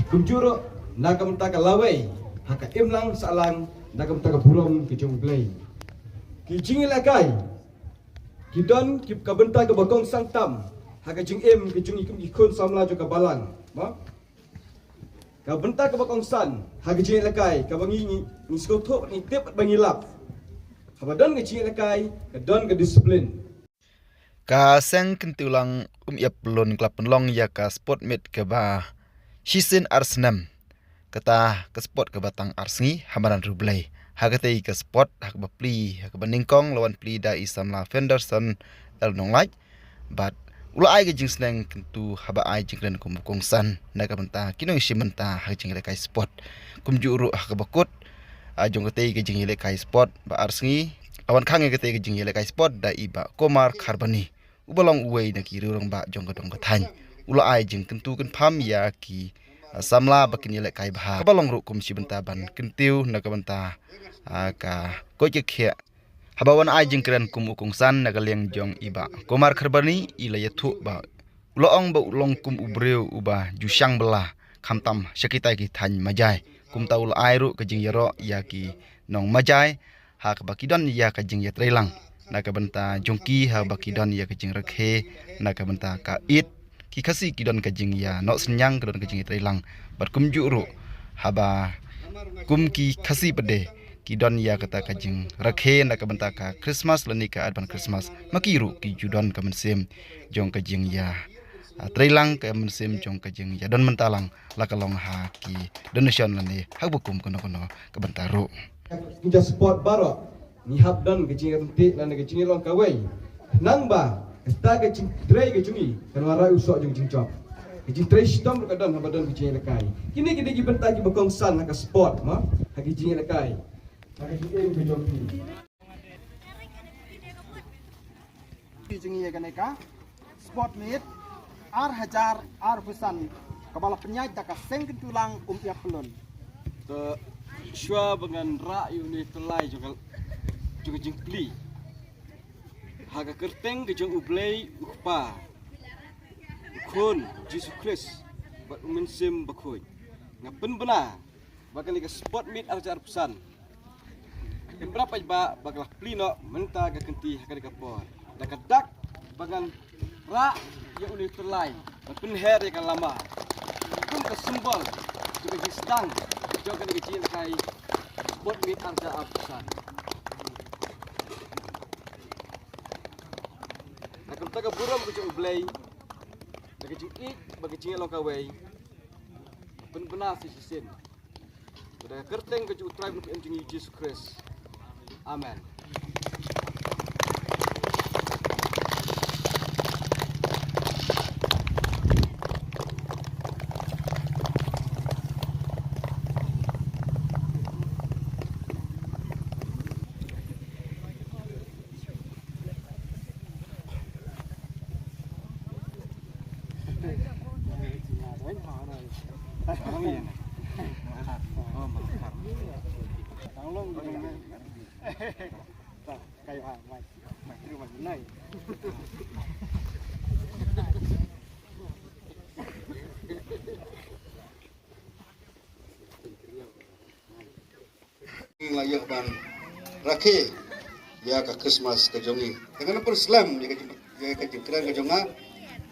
Kumjuro nakam taka lawai haka imlang salang nakam taka burom kijong play. Kijing ilakai kidon kip kabenta ke bakong sangtam haka jing kijung ikum ikun samla juga balang. Kabenta ke bakong san haka jing ilakai kabangi ni skotok ni tip bangilap. Habadon ke jing ilakai kadon ke disiplin. Ka seng kentulang iap pelon klap penlong ya ka sport mit ke ba Shisin Arsenam kata ke sport ke batang Arsengi hamaran rublai hagatei ke sport hak bapli hak baningkong lawan pli da isamla Fenderson el nonglaj bat ula ai ke jing sneng kentu haba ai jing ren kum kongsan na ka benta kinong simenta hak jing le kai sport kum juru hak bakut ajong ketei ke jing le kai sport ba Arsengi awan khange ketei ke jing le kai sport da iba Komar Kharbani ubalong uwei na ki rurong ba jong kadong kathany ula ai jing kentu kan pham ya ki samla bakin yelek kai bah balong ru kum si benta ban kentiu na ka benta ka ko je khia habawan ai jing kren kum ukung san na galeng jong iba Komar Kharbani ila yathu ba ulong ba ulong kum ubreu uba jusyang bela khamtam sekitai ki thany majai kum taul ai ru ka jing yaro ya ki nong majai ha ka bakidon ya ka jing yatrelang na ka benta jongki ha bakidon ya ka jing rakhe na ka benta ka it ki khasi kidon ka jing ya no senyang kidon ka jing yatrelang bar kum juru haba kum ki khasi pede kidon ya kata ka jing rakhe na ka benta ka Christmas lani ka advan Christmas makiru ki judon ka mensim jong ka jing ya trelang ka mensim jong ka jing ya don mentalang lakalong ha ki donation lani hak bukum kono ka benta ru Kita sport baru ni habdan ke jing rentik lan ke jing long kawai nang ba sta ke jing tray ke jungi kan wara usok jing jing chop ke jing tray stom ka don habadon ke jing lekai kini kita gi benta gi bakong san ka sport ma ha ke jing lekai ha ke jing ke joki jungi ya kaneka sport meet ar hajar ar fusan kepala penyaj taka seng kentulang ya pelon ke shua dengan ra uni telai juga jing pli haga kerteng ke jong ublei ukpa ukun Jesus Christ buat mensim bakoi ngapen bena bakal ke sport meet arjar pesan berapa ba bakal pli no menta ke kenti haga ke por dak dak bagan ra ya uni telai pen her ya kan lama kun ke simbol juga di stang juga ke jing kai sport meet arjar pesan Taka buram ke jung blay bagi jung ik bagi jing long kawai benar si sin pada kerteng ke jung tribe ke jung Jesus Christ amen kayak mai terima nai layak ban rakhe ya ka Christmas ka jongi dengan pun Islam ya ka jikran ka jonga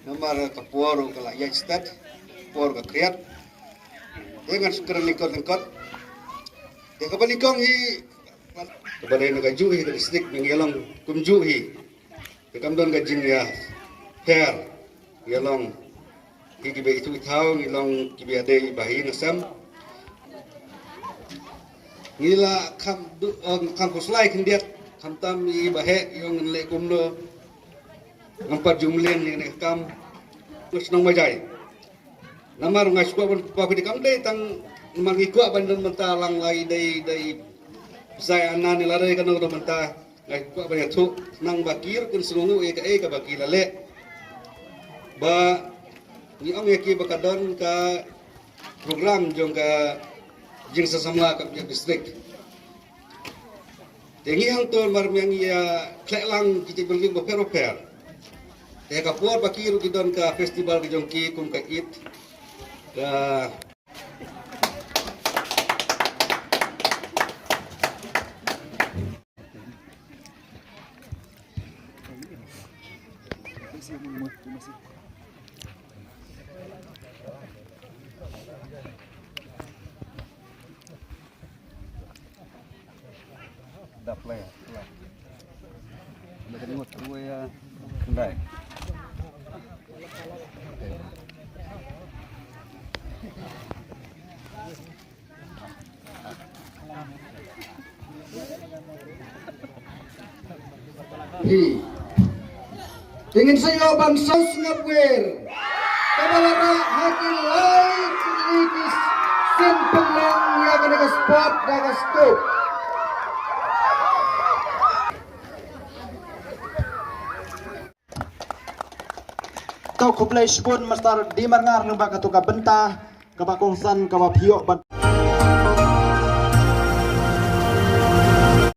nomor ka puaro ka layak stat puaro ka kriat dengan sukran likot ya ka balikong hi kepada negara juhi ke distrik mengelong kumjuhi kekamdon gajing ya per gelong kibe itu tahu gelong kibe ade bahi nasam ngila kam kuslai kendiat kamtam i bahe yang le kumno ngampat jumlen ni kam terus nang majai namar ngai suka pa di kam dei tang mangikwa bandan mentalang lai dei saya anak ni lari kan orang mentah, ngai kuat banyak tu, nang bakir kun selungu ka bakir lale, ba ni orang yang bakadon ka program jong ka jing sesama ka distrik. Tengi hang tu mar yang ia kleklang kita berlin berper. Teh ka puar bakir kita ka festival jong ki kum ka it, ka sedap lah ya. Macam ngut gue ya. Kendai. Ingin saya bangsa Singapura kabalara hakil lain sedikit sin penlang ya kena spot daga stop. Kau kuplay spon mastar di marngar nubak katuka bentah kabakongsan kabapio ban